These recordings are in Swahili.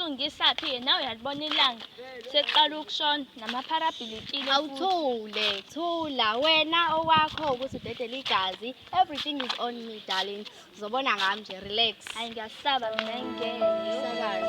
usungisathi nawe uyalibona ilanga seqala ukushona namapharabilitile awuthule thula wena owakho ukuthi udedele igazi everything is on me darling uzobona ngami nje relax hayi ngiyasaba mina ngeke sabayo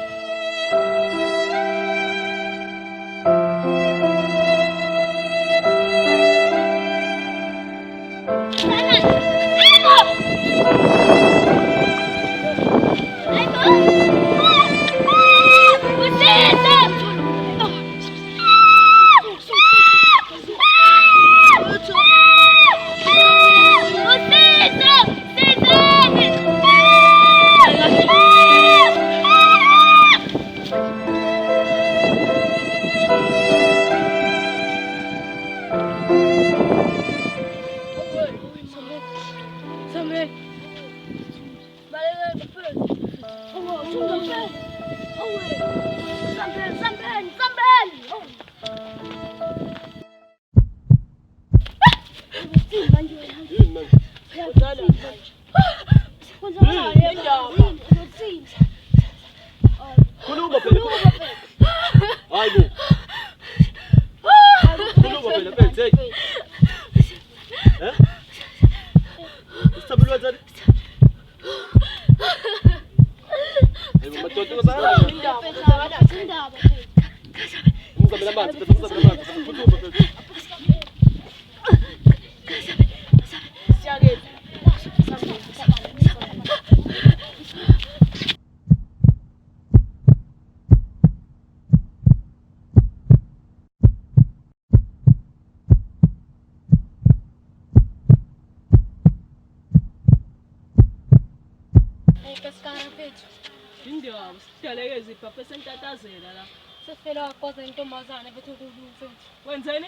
Sefela wakoza intombazane bethu kufe. Wenzeni?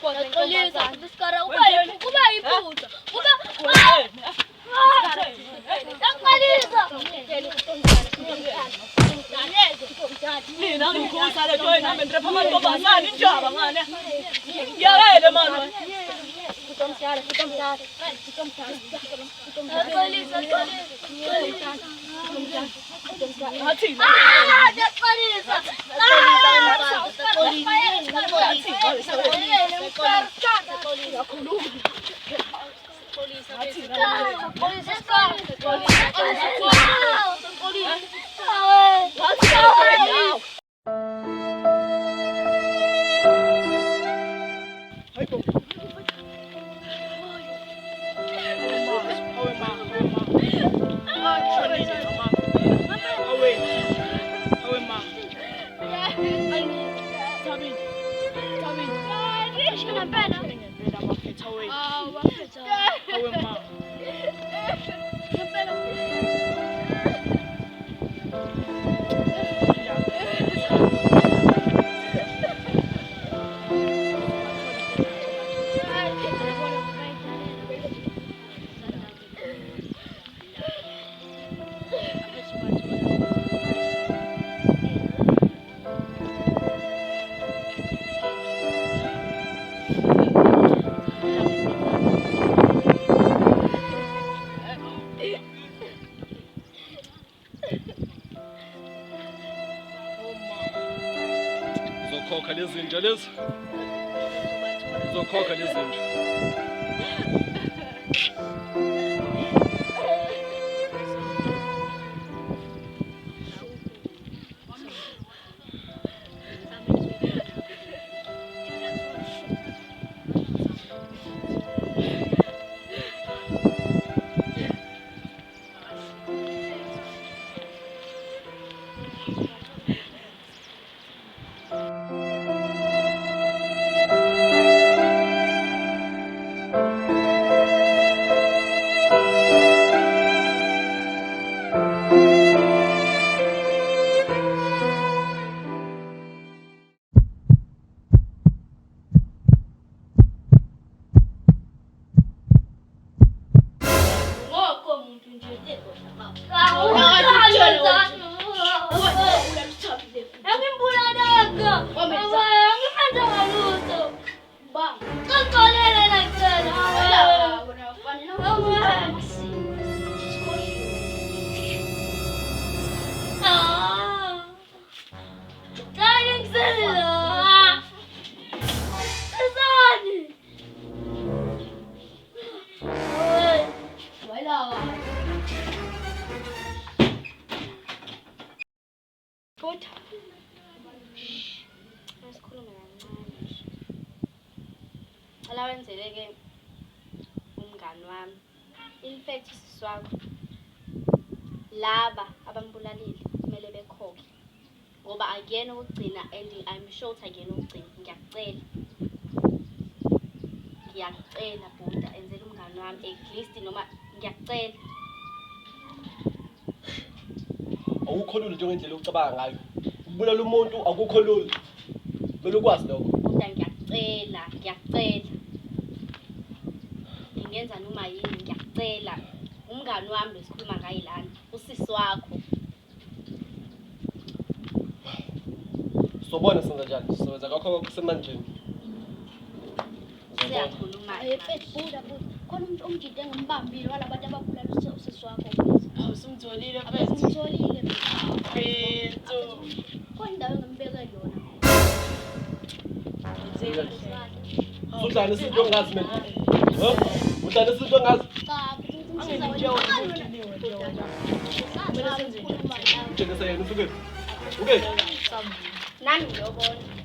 Wakoza intombazane. Diskara kuba iphutha. Kuba mina ngikhusa le nto yena mendrepa amantombazane injaba ngane. Yayele mama. Kutomshara. Uzokhokha lezi zinto lezi. Uzokhokha lezi zinto. wenzele-ke umngani wami. In fact usisi wakho laba abambulalile kumele bekhokhe ngoba akuyena ukugcina and I'm sure ukuthi akuyena ukugcina. Ngiyakucela Bhuda, enzela umngani wami at least noma ngiyakucela. Awukho lula njengendlela ucabanga ngayo. Ukubulala umuntu akukho lula. Kumele ukwazi lokho. Bhuda ngiyakucela. Ngingenza noma yini, ngiyakucela. Umngani wami besikhuluma ngaye lana, usisi wakho. Sobona senza njani? Sowenza kakho kusemanjeni. Siyakhuluma. Buda. Khona umuntu omjide engimbambile walabantu ababulala usisi wakho. Usumtholile Ngimtholile. Bethu. Khona indawo engimbeke yona. Udlala izinto ongazi mina. Udlala izinto ongazi. Ugcine seyena usukephi? Ukephi? Nami ngiyobona.